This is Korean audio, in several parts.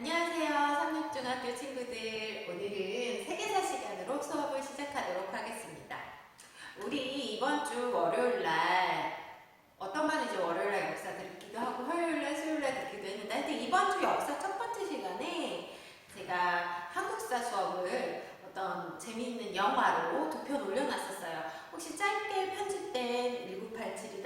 안녕하세요. 삼육중학교 친구들. 오늘은 세계사 시간으로 수업을 시작하도록 하겠습니다. 우리 이번 주 월요일날 어떤 반은 이제 월요일날 역사 듣기도 하고 화요일날 수요일날 듣기도 했는데 하여튼 이번 주 역사 첫 번째 시간에 제가 한국사 수업을 어떤 재미있는 영화로 두 편 올려놨었어요. 혹시 짧게 편집된 1987이랑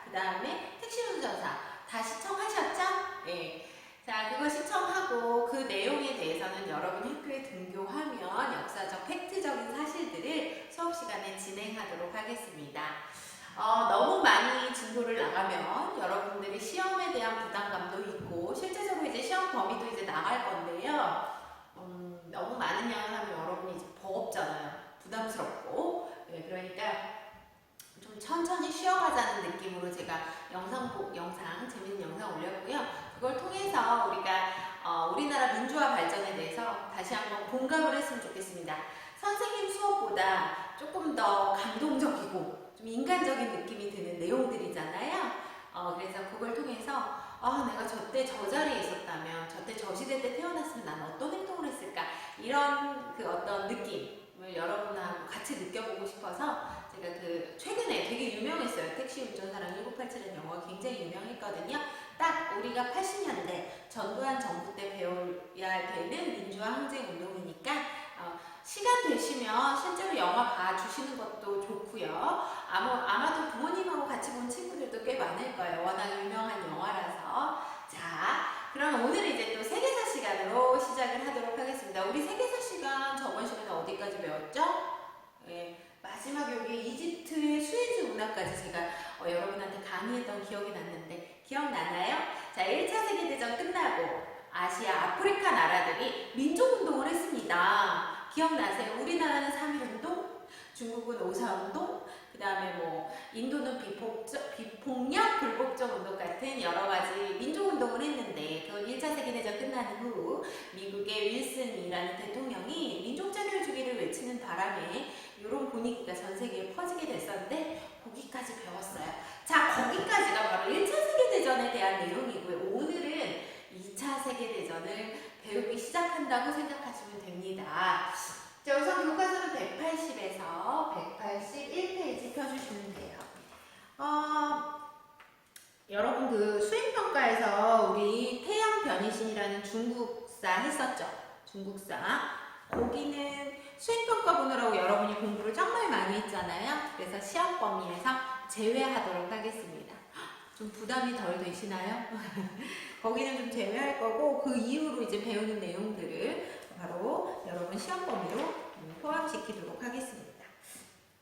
그 다음에 택시운전사 다 시청하셨죠? 네. 자, 그거 시청하고 그 내용에 대해서는 여러분 학교에 등교하면 역사적 팩트적인 사실들을 수업 시간에 진행하도록 하겠습니다. 너무 많이 진도를 나가면 여러분들이 시험에 대한 부담감도 있고 실제적으로 이제 시험 범위도 이제 나갈 건데요. 너무 많은 양을 하면 여러분이 이제 버겁잖아요. 부담스럽고. 네, 그러니까 좀 천천히 쉬어가자는 느낌으로 제가 재밌는 영상 올렸고요. 그걸 통해서 우리가 우리나라 민주화 발전에 대해서 다시 한번 공감을 했으면 좋겠습니다. 선생님 수업보다 조금 더 감동적이고 좀 인간적인 느낌이 드는 내용들이잖아요. 그래서 그걸 통해서 내가 저때 저 자리에 있었다면, 저때 저 시대 때 태어났으면 난 어떤 행동을 했을까, 이런 그 어떤 느낌을 여러분하고 같이 느껴보고 싶어서 제가 최근에 되게 유명했어요. 택시 운전사랑 1987이라는 영화가 굉장히 유명했거든요. 딱 우리가 80년대 전두환 정부 때 배워야 되는 민주화 항쟁 운동이니까 시간 되시면 실제로 영화 봐주시는 것도 좋고요. 아마도 부모님하고 같이 본 친구들도 꽤 많을 거예요. 워낙 유명한 영화라서. 자, 그럼 오늘 이제 또 세계사 시간으로 시작을 하도록 하겠습니다. 우리 세계사 시간 저번 시간에 어디까지 배웠죠? 마지막 여기 이집트의 수에즈 운하까지 제가 여러분한테 강의했던 기억이 났는데 기억나나요? 자, 1차 세계대전 끝나고 아시아, 아프리카 나라들이 민족운동을 했습니다. 기억나세요? 우리나라는 3.1운동, 중국은 5.4운동, 그 다음에 인도는 비폭력, 불복종 운동 같은 여러 가지 민족운동을 했는데 그 1차 세계대전 끝난 후 미국의 윌슨이라는 대통령이 민족자결 주기를 외치는 바람에 이런 분위기가 전 세계에 퍼지게 됐었는데 거기까지 배웠어요. 자, 거기까지가 바로 1차 세계대전에 대한 내용이고요. 오늘은 2차 세계대전을 배우기 시작한다고 생각하시면 됩니다. 자, 우선 교과서는 180에서 181페이지 펴주시면 돼요. 여러분 수행평가에서 우리 태양 변희신이라는 중국사 했었죠? 중국사. 거기는 수행평가 보느라고 여러분이 공부를 정말 많이 했잖아요. 그래서 시험 범위에서 제외하도록 하겠습니다. 좀 부담이 덜 되시나요? 거기는 좀 제외할 거고 그 이후로 이제 배우는 내용들을 바로 여러분 시험 범위로 포함시키도록 하겠습니다.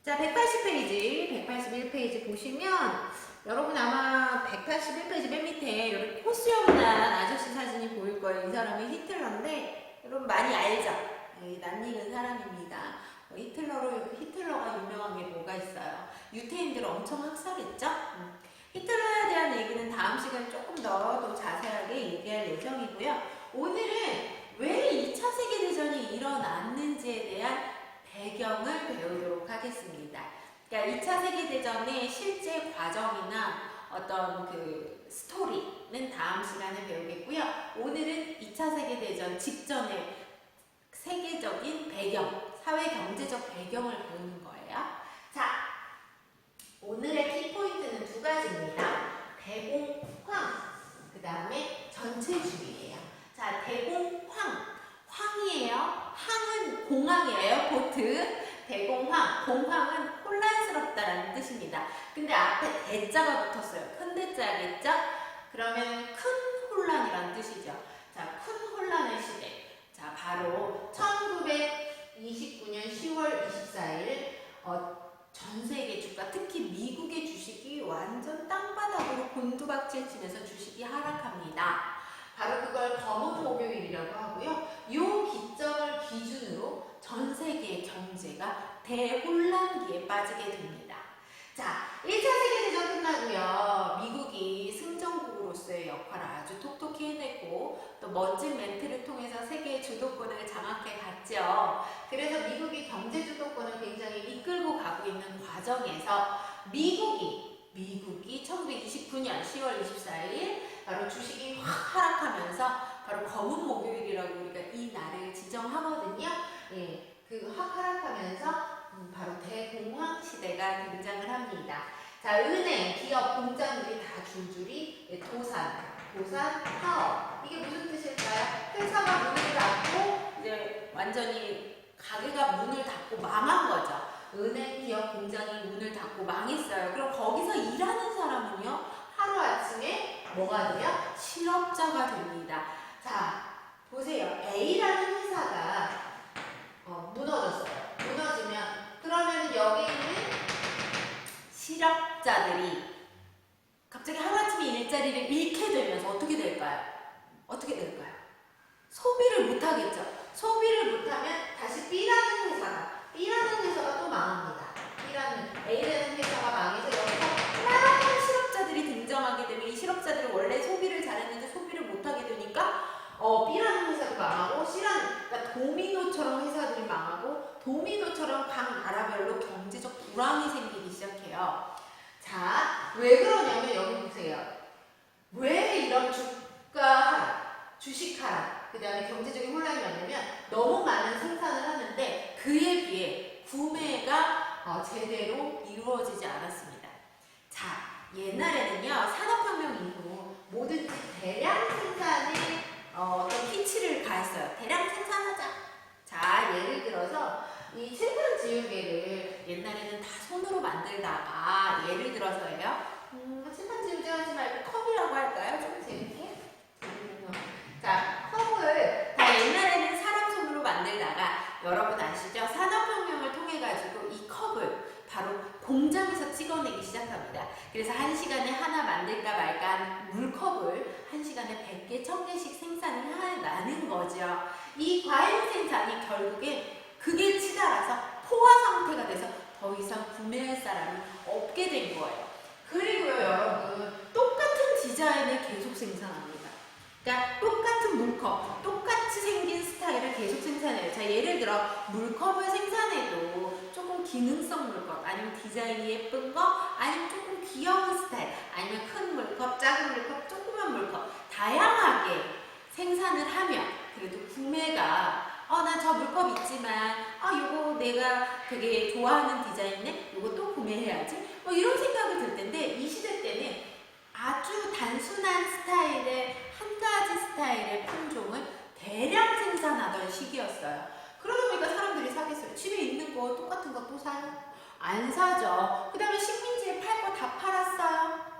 자, 180페이지, 181페이지 보시면 여러분 아마 181페이지 맨 밑에 이렇게 호수연난 아저씨 사진이 보일 거예요. 이 사람이 히틀러인데 여러분 많이 알죠? 낯익은 사람입니다. 히틀러가 유명한 게 뭐가 있어요? 유태인들을 엄청 학살했죠? 히틀러에 대한 얘기는 다음 시간에 조금 더 자세하게 얘기할 예정이고요. 오늘은 왜 2차 세계대전이 일어났는지에 대한 배경을 배우도록 하겠습니다. 그러니까 2차 세계대전의 실제 과정이나 어떤 스토리는 다음 시간에 배우겠고요. 오늘은 2차 세계대전 직전의 세계적인 배경, 사회 경제적 배경을 배우는 거예요. 자, 오늘의 키포인트는 두 가지입니다. 대공황, 그 다음에 전체주의예요. 자, 대공황, 황이에요. 항은 공항이에요. 에어포트. 대공황, 공황은 혼란스럽다라는 뜻입니다. 근데 앞에 대자가 붙었어요. 큰 대자겠죠? 그러면 큰 혼란이라는 뜻이죠. 자, 큰 혼란의 시대. 자, 바로 1929년 10월 24일 전 세계 주가, 특히 미국의 주식이 완전 땅바닥으로 곤두박질 치면서 주식이 하락합니다. 바로 그걸 검은 목요일이라고 하고요. 이 기점을 기준으로 전 세계의 경제가 대혼란기에 빠지게 됩니다. 자, 1차 세계대전 끝나고요. 미국이 승전국으로서의 역할을 아주 톡톡히 해냈고 또 멋진 멘트를 통해서 세계의 주도권을 장악해 갔죠. 그래서 미국이 경제 주도권을 굉장히 이끌고 가고 있는 과정에서 미국이 1929년 10월 24일 바로 주식이 확 하락하면서 바로 검은 목요일이라고 우리가 이 날을 지정하거든요. 예, 그 하락하면서 바로 대공황 시대가 등장을 합니다. 자, 은행, 기업, 공장들이 다 줄줄이 도산, 파업. 이게 무슨 뜻일까요? 회사가 문을 닫고 이제 완전히 가게가 문을 닫고 망한 거죠. 은행, 기업, 공장이 문을 닫고 망했어요. 그럼 거기서 일하는 사람은요, 하루아침에 뭐가 돼요? 실업자가 됩니다. 자, 보세요. A라는 회사가 무너졌어요. 무너지면 그러면 여기 있는 실업자들이 갑자기 하루아침에 일자리를 잃게 되면서 어떻게 될까요? 어떻게 될까요? 소비를 못하겠죠. 소비를 못하면 다시 B라는 회사가 또 망합니다. A라는 회사가 망해서 여기서 많은 실업자들이 등장하게 되면 이 실업자들이 원래 소비를 잘했는데 소비를 못하게 되니까 B라는 회사도 망하고 그러니까 도미노처럼 회사들이 망하고 도미노처럼 각 나라별로 경제적 불황이 생기기 시작해요. 자, 왜 그러냐면 여기 보세요. 왜 이런 주가 하락, 주식 하락, 그 다음에 경제적인 혼란이 왔냐면 너무 많은 생산을 하는데 그에 비해 구매가 제대로 이루어지지 않았습니다. 자, 옛날에는요, 산업혁명 이후 뭐든지 대량 생산에 어떤 피치를 가했어요. 대량 생산하자. 자, 예를 들어서 이 칠판 지우개를 옛날에는 다 손으로 만들다가 예를 들어서요. 칠판 지우개 하지 말고 컵이라고 할까요? 좀 재밌게. 자, 컵을 다 옛날에는 사람 손으로 만들다가 여러분 아시죠? 산업혁명을 통해 가지고 이 컵을 바로 공장에서 찍어내기 시작합니다. 그래서 1시간에 하나 만들까 말까 한 물컵을 1시간에 100개, 1000개씩 생산을 하는 거죠. 이 과잉 생산이 결국에 그게 치달아서 포화 상태가 돼서 더 이상 구매할 사람이 없게 된 거예요. 그리고요, 여러분, 똑같은 디자인을 계속 생산합니다. 그러니까 똑같은 물컵, 똑같이 생긴 스타일을 계속 생산해요. 자, 예를 들어 물컵을 생산해도 조금 기능성 물컵, 아니면 디자인이 예쁜 거, 아니면 조금 귀여운 스타일, 아니면 큰 물컵, 작은 물컵, 조그만 물컵 다양하게 생산을 하면 그래도 구매가 나 저 물컵 있지만 요거 내가 되게 좋아하는 디자인네? 요거 또 구매해야지? 이런 생각이 들 텐데 이 시대 때는 아주 단순한 스타일의 한 가지 스타일의 품종을 대량 생산하던 시기였어요. 그러다 보니까 사람들이 사겠어요. 집에 있는 거 똑같은 거 또 사요? 안 사죠. 그 다음에 식민지에 팔 거 다 팔았어요.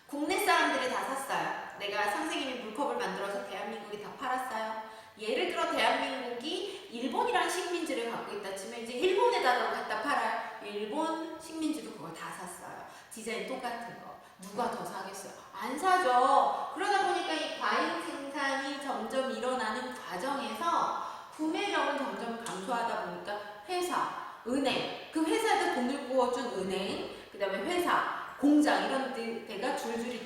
국내 사람들이 다 샀어요. 내가 선생님이 물컵을 만들어서 대한민국이 다 팔았어요. 예를 들어 대한민국이 일본이랑 식민지를 갖고 있다 치면 이제 일본에다가 갖다 팔아요. 일본 식민지도 그걸 다 샀어요. 디자인 똑같은 거. 누가 더 사겠어요? 안 사죠. 그러다 보니까 이 과잉 생산이 점점 일어나는 과정에서 구매력은 점점 감소하다 보니까 회사, 은행, 그 회사에다 돈을 부어준 은행, 그 다음에 회사, 공장 이런 데가 줄줄이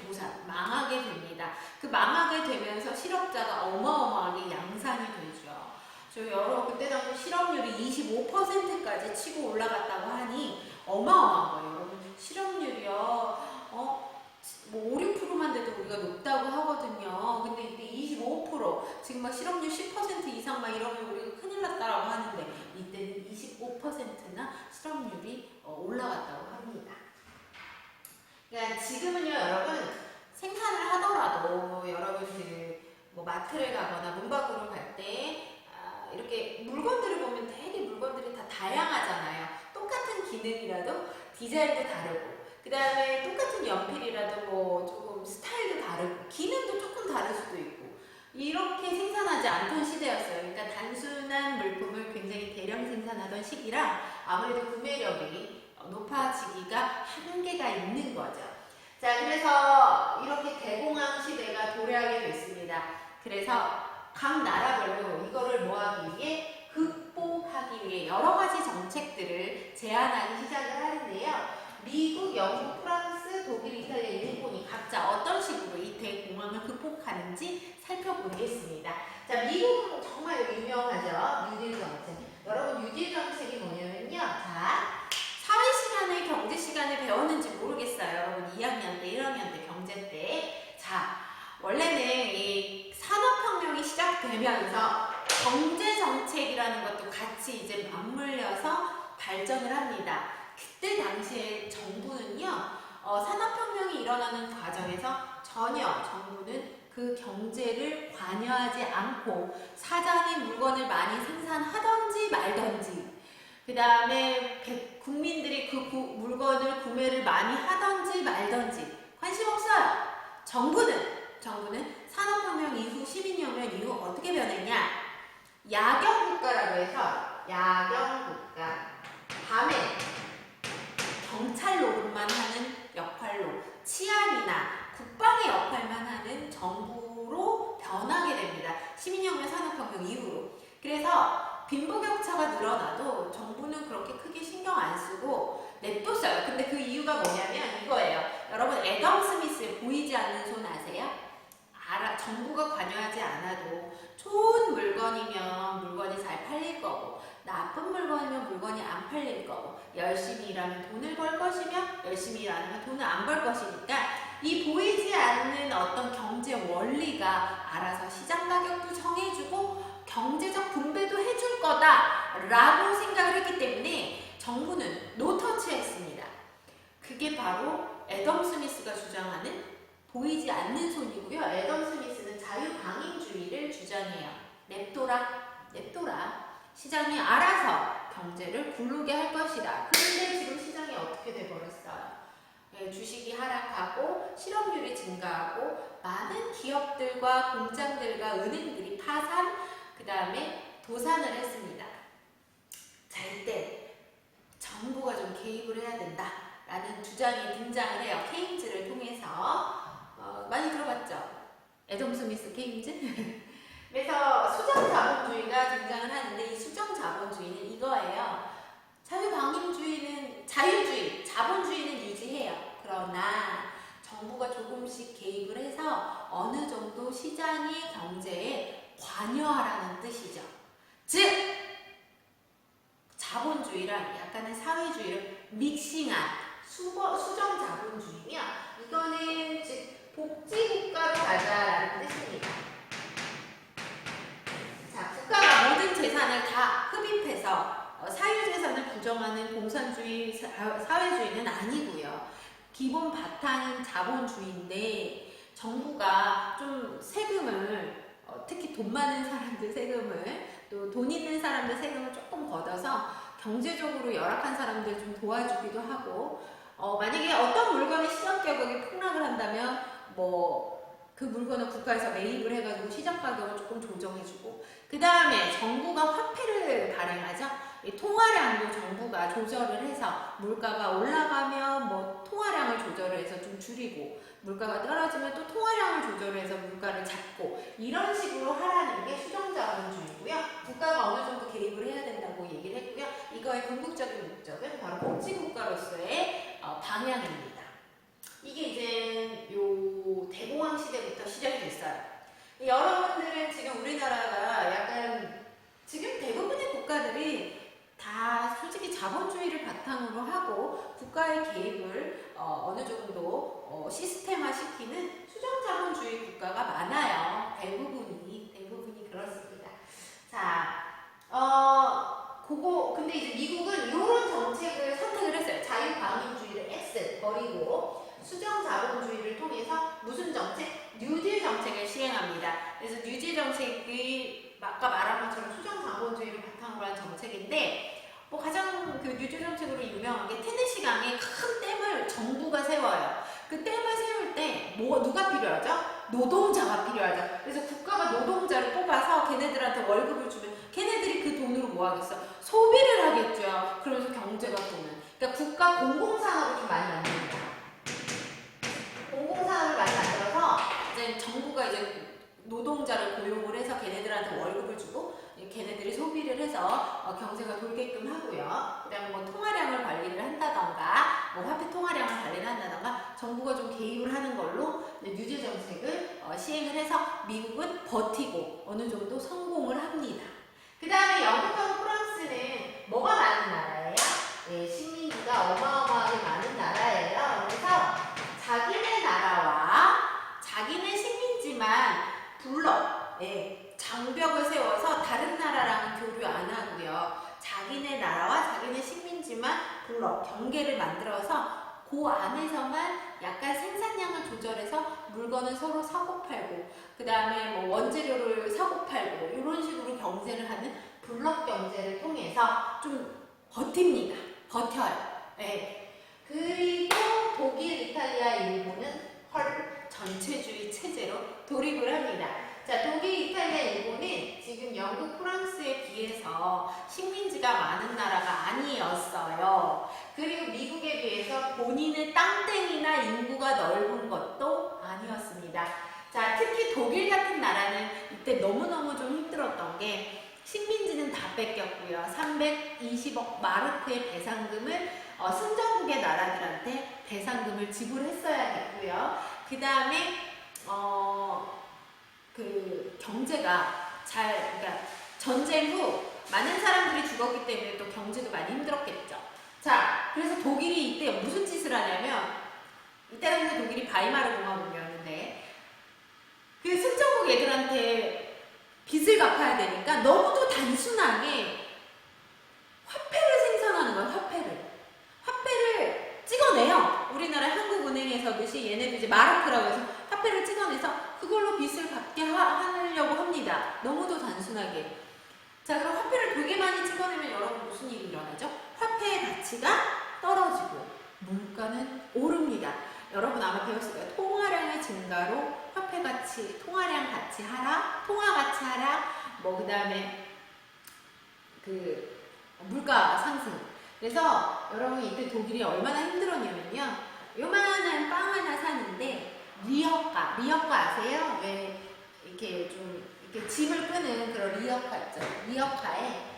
망하게 됩니다. 그 망하게 되면서 실업자가 어마어마하게 양산이 되죠. 여러분 그때 당시 실업률이 25%까지 치고 올라갔다고 하니 어마어마한 거예요. 여러분 실업률이요. 뭐 5, 6%만 돼도 우리가 높다고 하거든요. 근데 이때 25%, 지금 막 실업률 10% 이상 막 이러면 우리가 큰일 났다라고 하는데 이때는 25%나 실업률이 올라갔다고 합니다. 그러니까 지금은요, 여러분 생산을 하더라도 여러분들 뭐 마트를 가거나 문방구를 갈 때 이렇게 물건들을 보면 되게 물건들이 다 다양하잖아요. 똑같은 기능이라도 디자인도 다르고 그 다음에 똑같은 연필이라도 뭐 조금 스타일도 다르고 기능도 조금 다를 수도 있고 이렇게 생산하지 않던 시대였어요. 그러니까 단순한 물품을 굉장히 대량 생산하던 시기라 아무래도 구매력이 높아지기가 한계가 있는 거죠. 자, 그래서 이렇게 대공황 시대가 도래하게 됐습니다. 그래서 각 나라별로 이거를 뭐하기 위해 극복하기 위해 여러 가지 정책들을 제안하기 시작을 하는데요. 미국, 영국, 프랑스, 독일, 이탈리아, 일본이 각자 어떤 식으로 이 대공황을 극복하는지 살펴보겠습니다. 자, 미국은 정말 유명하죠. 뉴딜 정책. 여러분 뉴딜 정책이 뭐냐면요. 자, 사회 시간에 경제 시간에 배웠는지 모르겠어요. 여러분 2학년 때, 1학년 때 경제 때. 자, 원래는 이 산업 같이 이제 맞물려서 발전을 합니다. 그때 당시에 정부는요, 산업혁명이 일어나는 과정에서 전혀 정부는 그 경제를 관여하지 않고 사장이 물건을 많이 생산하던지 말던지, 그 다음에 국민들이 그 물건을 구매를 많이 하던지 말던지 관심 없어요. 정부는 산업혁명 이후, 시민혁명 이후 어떻게 변했냐? 야경국가라고 해서 야경국가, 밤에 경찰 노릇만 하는 역할로 치안이나 국방의 역할만 하는 정부로 변하게 됩니다. 시민혁명, 산업혁명 이후로. 그래서 빈부격차가 늘어나도 정부는 그렇게 크게 신경 안 쓰고 냅뒀어요. 근데 그 이유가 뭐냐면 이거예요. 여러분, 애덤 스미스의 보이지 않는 손 아세요? 정부가 관여하지 않아도 좋은 물건이면 물건이 잘 팔릴 거고, 나쁜 물건이면 물건이 안 팔릴 거고, 열심히 일하면 돈을 벌 것이며 열심히 일 안 하면 돈을 안 벌 것이니까 이 보이지 않는 어떤 경제 원리가 알아서 시장 가격도 정해주고 경제적 분배도 해줄 거다라고 생각을 했기 때문에 정부는 노터치했습니다. 그게 바로 애덤 스미스가 주장하는 보이지 않는 손이고요. 애덤 스미스는 자유방임주의를 주장해요. 냅둬라. 시장이 알아서 경제를 굴르게 할 것이다. 그런데 지금 시장이 어떻게 돼버렸어요? 주식이 하락하고 실업률이 증가하고 많은 기업들과 공장들과 은행들이 파산, 그 다음에 도산을 했습니다. 자, 이때 정부가 좀 개입을 해야 된다라는 주장이 등장을 해요. 케인즈를 통해서. 많이 들어봤죠? 애덤 스미스 케인즈? 그래서 수정자본주의가 등장을 하는데 이 수정자본주의는 이거예요. 자유방임주의는 자유주의, 자본주의는 유지해요. 그러나 정부가 조금씩 개입을 해서 어느 정도 시장의 경제에 관여하라는 뜻이죠. 즉 자본주의랑 약간의 사회주의를 믹싱한 수정자본주의며, 이거는 즉 복지국가로 가자라는 뜻입니다. 자, 국가가 모든 재산을 다 흡입해서 사유재산을 부정하는 공산주의, 사회주의는 아니고요. 기본 바탕은 자본주의인데 정부가 좀 세금을, 특히 돈 많은 사람들 세금을, 또 돈 있는 사람들 세금을 조금 걷어서 경제적으로 열악한 사람들 좀 도와주기도 하고, 만약에 어떤 물건의 시장 가격이 폭락을 한다면 그 물건을 국가에서 매입을 해가지고 시장 가격을 조금 조정해주고, 그 다음에 정부가 화폐를 발행하죠. 이 통화량도 정부가 조절을 해서 물가가 올라가면 통화량을 조절을 해서 좀 줄이고, 물가가 떨어지면 또 통화량을 조절을 해서 물가를 잡고, 이런 식으로 하라는 게 수정자본주의고요. 국가가 어느 정도 개입을 해야 된다고 얘기를 했고요. 이거의 궁극적인 목적은 바로 복지국가로서의 방향입니다. 이게 이제 요 대공황 시대부터 시작이 됐어요. 여러분들은 지금 우리나라가 약간 지금 대부분의 국가들이 다 솔직히 자본주의를 바탕으로 하고 국가의 개입을 어느 정도 시스템화 시키는 수정자본주의 국가가 많아요. 대부분이 그렇습니다. 자, 근데 이제 미국은 이런 정책을 선택을 했어요. 자유방임주의를 X 버리고 수정자본주의를 통해서 무슨 정책? 뉴딜 정책을 시행합니다. 그래서 뉴딜 정책이 아까 말한 것처럼 수정자본주의를 바탕으로 한 정책인데, 가장 그 뉴딜 정책으로 유명한 게 테네시 강에 큰 댐을 정부가 세워요. 그 댐을 세울 때 누가 필요하죠? 노동자가 필요하죠. 그래서 국가가 노동자를 뽑아서 걔네들한테 월급을 주면 걔네들이 그 돈으로 뭐 하겠어? 소비를 하겠죠. 그러면서 경제가 도는. 그러니까 국가 공공산업을 좀 많이 만듭니다. 공공산업을 많이 만들어서 이제 정부가 이제 노동자를 고용을 해서 걔네들한테 월급을 주고 걔네들이 소비를 해서 경제가 돌게끔 하고요. 그다음에 통화량을 관리를 한다던가, 화폐 통화량을 관리를 한다던가, 정부가 좀 개입을 하는 걸로 뉴딜 정책을 시행을 해서 미국은 버티고 어느 정도 성공을 합니다. 그 다음에 영국하고 프랑스는 뭐가 많은 나라예요? 식민지가 어마어마하게 많은 나라예요. 그래서 자기네 나라와 자기네 식민지만 장벽을 세워서 다른 나라랑은 교류 안 하고요. 자기네 나라와 자기네 식민지만 블록 경계를 만들어서 그 안에서만 약간 생산량을 조절해서 물건을 서로 사고팔고 그 다음에 뭐 원재료를 사고팔고 이런 식으로 경제를 하는 블록 경제를 통해서 좀 버팁니다. 버텨요. 네. 그리고 독일, 이탈리아, 일본은 헐 전체주의 체제로 돌입을 합니다. 자, 독일, 이탈리아, 일본은 지금 영국, 프랑스에 비해서 식민지가 많은 나라가 아니었어요. 그리고 미국에 비해서 본인의 땅덩이나 인구가 넓은 것도 아니었습니다. 자, 특히 독일 같은 나라는 이때 너무너무 좀 힘들었던 게 식민지는 다 뺏겼고요. 320억 마르크의 배상금을 승전국의 나라들한테 배상금을 지불했어야겠고요. 그 다음에 그 경제가 그러니까 전쟁 후 많은 사람들이 죽었기 때문에 또 경제도 많이 힘들었겠죠. 자, 그래서 독일이 이때 무슨 짓을 하냐면 이때 당시 독일이 바이마르 공화국이었는데 그 승전국 애들한테 빚을 갚아야 되니까 너무도 단순하게 화폐를 생산하는 거예요. 화폐를 찍어내요. 우리나라 한국은행에서듯이 얘네도 이제 마르크라고 해서 화폐를 찍어내서 그걸로 빚을 갚게 하려고 합니다. 너무도 단순하게. 자, 그럼 화폐를 되게 많이 찍어내면 여러분 무슨 일이 일어나죠? 화폐의 가치가 떨어지고 물가는 오릅니다. 여러분 아마 배웠을 거예요. 통화량의 증가로 화폐 가치, 통화량 가치 하락, 통화 가치 하락, 뭐 그 다음에 그 물가 상승. 그래서 여러분 이때 독일이 얼마나 힘들었냐면요. 요만한 빵 하나 사는데 리어카 아세요? 왜 이렇게 좀 이렇게 짐을 끄는 그런 리어카 있죠. 리어카에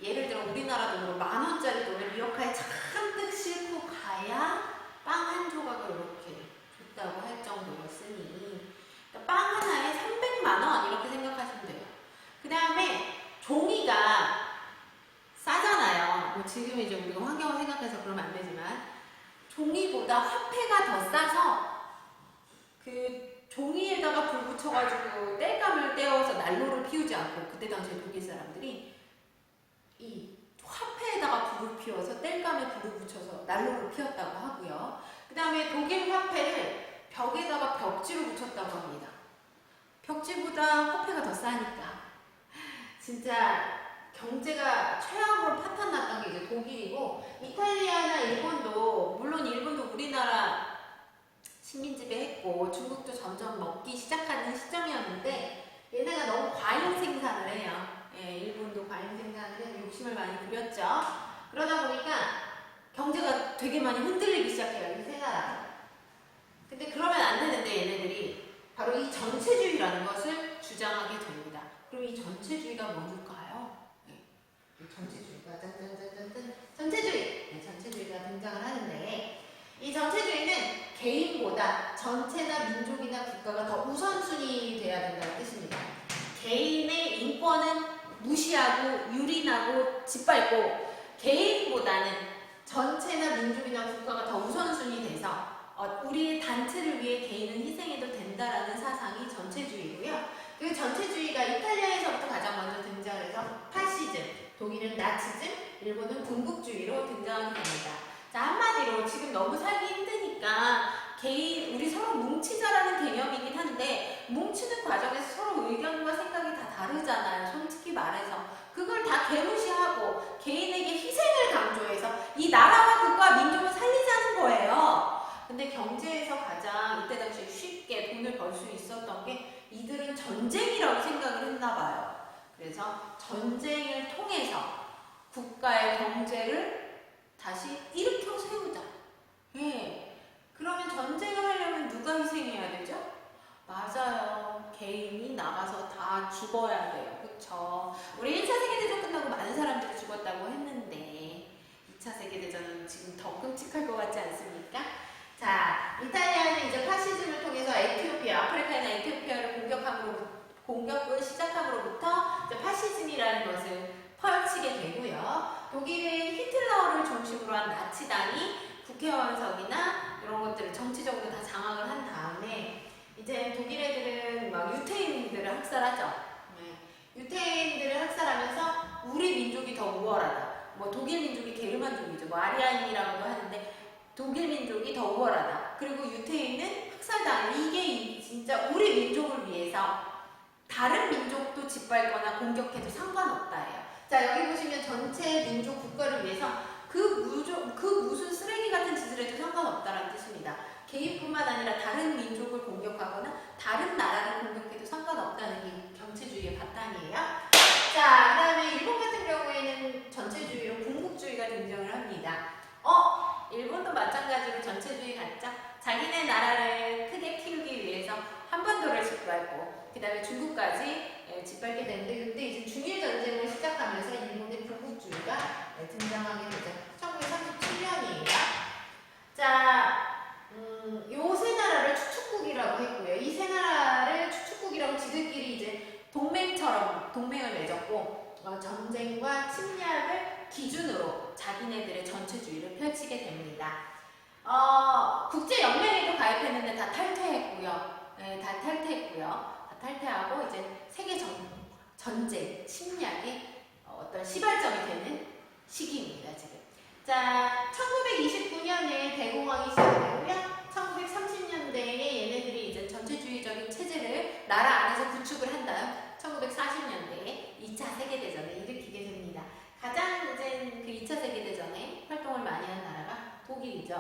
예를 들어 우리나라 돈으로 10,000원짜리 돈을 리어카에 잔뜩 싣고 가야 빵 한 조각을 이렇게 줬다고 할 정도였으니 그러니까 빵 하나에 300만 원 이렇게 생각하시면 돼요. 그 다음에 종이가 싸잖아요. 뭐 지금 이제 우리가 환경을 생각해서 그러면 안 되지만 종이보다 화폐가 더 싸서 그 종이에다가 불 붙여가지고 땔감을 떼어서 난로를 피우지 않고 그때 당시에 독일 사람들이 이 화폐에다가 불을 피워서 땔감에 불을 붙여서 난로를 피웠다고 하고요. 그 다음에 독일 화폐를 벽에다가 벽지로 붙였다고 합니다. 벽지보다 화폐가 더 싸니까 진짜 경제가 최악으로 파탄났던 게 이제 독일이고 이탈리아나 일본도 물론 일본도 우리나라 식민지배했고 중국도 점점 먹기 시작하는 시점이었는데 얘네가 너무 과잉 생산을 해요. 예, 일본도 과잉 생산을 해서 욕심을 많이 부렸죠. 그러다 보니까 경제가 되게 많이 흔들리기 시작해요. 이 세 나라. 근데 그러면 안 되는데 얘네들이 바로 이 전체주의라는 것을 주장하게 됩니다. 그럼 이 전체주의가 뭘까요? 네. 전체주의가 짠짠짠짠짠 전체주의! 네, 전체주의가 등장을 하는데 이 전체주의는 개인보다 전체나 민족이나 국가가 더 우선순위 돼야 된다는 뜻입니다. 개인의 인권은 무시하고 유린하고 짓밟고 개인보다는 전체나 민족이나 국가가 더 우선순위 돼서 우리의 단체를 위해 개인은 희생해도 된다라는 사상이 전체주의고요. 그 전체주의가 이탈리아에서부터 가장 먼저 등장해서 파시즘, 독일은 나치즘, 일본은 군국주의로 등장하게 됩니다. 자, 한마디로 지금 너무 살기 힘드니까 우리 서로 뭉치자라는 개념이긴 한데 뭉치는 과정에서 서로 의견과 생각이 다 다르잖아요. 솔직히 말해서 그걸 다 개무시하고 개인에게 희생을 강조해서 이 나라와 국가 민족을 살리자는 거예요. 근데 경제에서 가장 이때 당시에 쉽게 돈을 벌 수 있었던 게 이들은 전쟁이라고 생각을 했나 봐요. 그래서 전쟁을 통해서 국가의 경제를 다시 일으켜 세우자. 예. 그러면 전쟁을 하려면 누가 희생해야 되죠? 맞아요. 개인이 나가서 다 죽어야 돼요. 그쵸? 우리 1차 세계대전 끝나고 많은 사람들이 죽었다고 했는데 2차 세계대전은 지금 더 끔찍할 것 같지 않습니까? 자, 이탈리아는 이제 파시즘을 통해서 아프리카나 에티오피아를 공격을 시작함으로부터 이제 파시즘이라는 것을 펼치게 되고요. 독일은 히틀러를 중심으로 한 나치당이 국회의원석이나 이런 것들을 정치적으로 다 장악을 한 다음에 이제 독일 애들은 막 유태인들을 학살하죠. 네. 유태인들을 학살하면서 우리 민족이 더 우월하다. 뭐 독일 민족이 게르만족이죠. 뭐 아리아인이라고도 하는데 독일 민족이 더 우월하다. 그리고 유태인은 학살당해. 이게 진짜 우리 민족을 위해서 다른 민족도 짓밟거나 공격해도 상관없다예요. 자, 여기 보시면 전체 민족 국가를 위해서 그 무슨 쓰레기 같은 짓을 해도 상관없다라는 뜻입니다. 개인뿐만 아니라 다른 민족을 공격하거나 다른 나라를 공격해도 상관없다는 게 전체주의의 바탕이에요. 자, 그 다음에 일본 같은 경우에는 전체주의로 군국주의가 등장을 합니다. 일본도 마찬가지로 전체주의 같죠? 자기네 나라를 크게 키우기 위해서 한반도를 짓밟고 그 다음에 중국까지 짓밟게 되는데, 근데 이제 중일 전쟁을 시작하면서 일본의 군국주의가 등장하게 되죠. 1937년이에요. 자, 요 세 나라를 추축국이라고 했고요. 이 세 나라를 추축국이라고 지들끼리 이제 동맹을 맺었고, 전쟁과 침략을 기준으로 자기네들의 전체주의를 펼치게 됩니다. 국제연맹에도 가입했는데 다 탈퇴했고요. 다 탈퇴하고 이제 세계 전쟁, 침략의 어떤 시발점이 되는 시기입니다, 지금. 자, 1929년에 대공황이 시작되고요. 1930년대에 얘네들이 이제 전체주의적인 체제를 나라 안에서 구축을 한 다음 1940년대에 2차 세계대전을 일으키게 됩니다. 가장 이제 그 2차 세계대전에 활동을 많이 한 나라가 독일이죠.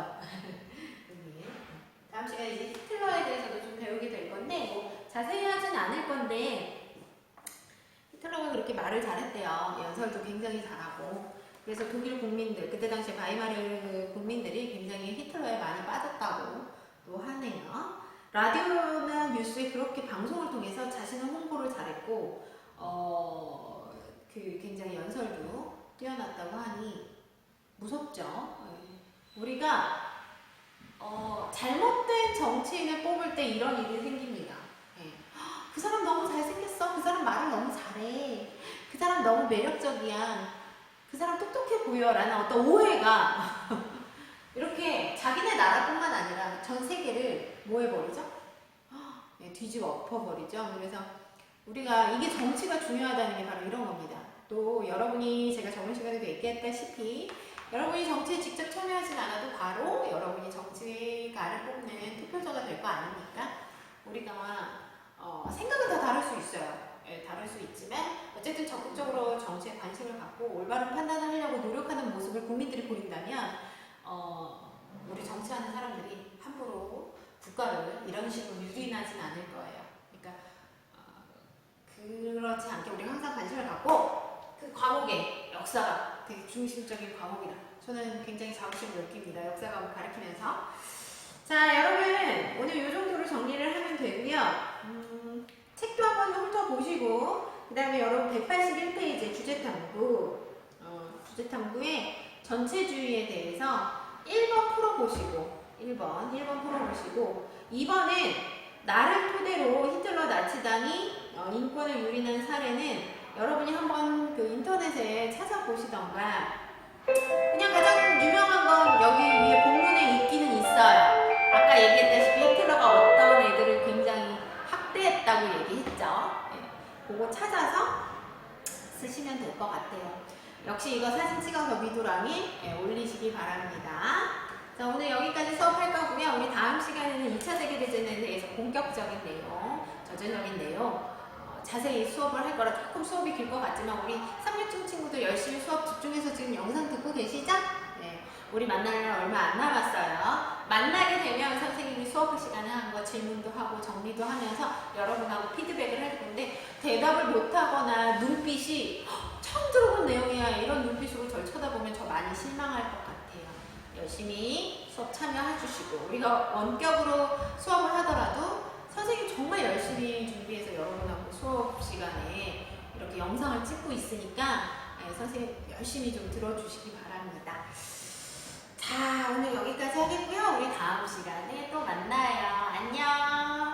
다음 시간에 이제 히틀러에 대해서도 좀 배우게 될 건데, 뭐 자세히 하진 않을 건데, 히틀러가 그렇게 말을 잘했대요. 연설도 굉장히 잘하고. 그래서 독일 국민들, 그때 당시 바이마르 국민들이 굉장히 히틀러에 많이 빠졌다고 또 하네요. 라디오나 뉴스에 그렇게 방송을 통해서 자신의 홍보를 잘했고, 굉장히 연설도 뛰어났다고 하니 무섭죠. 우리가 잘못된 정치인을 뽑을 때 이런 일이 생깁니다. 그 사람 너무 잘생겼어. 그 사람 말을 너무 잘해. 그 사람 너무 매력적이야. 그 사람 똑똑해 보여. 라는 어떤 오해가 이렇게 자기네 나라뿐만 아니라 전 세계를 뭐 해버리죠? 뒤집어 엎어버리죠. 그래서 우리가 이게 정치가 중요하다는 게 바로 이런 겁니다. 또 여러분이 제가 저번 시간에도 얘기했다시피 여러분이 정치에 직접 참여하진 않아도 바로 여러분이 정치가를 뽑는 투표자가 될 거 아닙니까? 우리가 생각은 다 다를 수 있어요. 다를 수 있지만 어쨌든 적극적으로 정치에 관심을 갖고 올바른 판단을 하려고 노력하는 모습을 국민들이 보인다면 우리 정치하는 사람들이 함부로 국가를 이런 식으로 유린하진 않을 거예요. 그러니까 그렇지 않게 우리가 항상 관심을 갖고 그 과목의 역사가 되게 중심적인 과목이라 저는 굉장히 자부심을 느낍니다. 역사 과목 가르치면서. 자, 여러분 오늘 이 정도로 정리를 하면 되고요. 책도 한번 훑어보시고 그 다음에 여러분 181페이지 주제탐구의 전체주의에 대해서 1번 풀어보시고 1번 풀어보시고 2번은 나를 토대로 히틀러 나치당이 인권을 유린한 사례는 여러분이 한번 그 인터넷에 찾아보시던가 그냥 가장 유명한 건 여기 위에 본문에 있기는 있어요. 아까 얘기했다시피 히틀러가 어떤 애들을 굉장히 학대했다고 얘기했죠. 그거 찾아서 쓰시면 될 것 같아요. 역시 이거 사진 찍어서 미도랑에 올리시기 바랍니다. 자, 오늘 여기까지 수업할 거고요. 우리 다음 시간에는 2차 세계대전에 대해서 본격적인 내용, 저자적인 내용 자세히 수업을 할 거라 조금 수업이 길 것 같지만 우리 3류층 친구들 열심히 수업 집중해서 지금 영상 듣고 계시죠? 네, 우리 만날 날 얼마 안 남았어요. 만나게 되면 선생님이 수업 시간에 한 거 질문도 하고 정리도 하면서 여러분하고 피드백을 할 건데 대답을 못하거나 눈빛이 처음 들어본 내용이야 이런 눈빛으로 절 쳐다보면 저 많이 실망할 것 같아요. 열심히 수업 참여해 주시고 우리가 원격으로 수업을 하더라도 선생님 정말 열심히 준비해서 여러분하고 수업 시간에 이렇게 영상을 찍고 있으니까 선생님 열심히 좀 들어주시기 바랍니다. 자, 오늘 여기까지 하겠고요. 우리 다음 시간에 또 만나요. 안녕.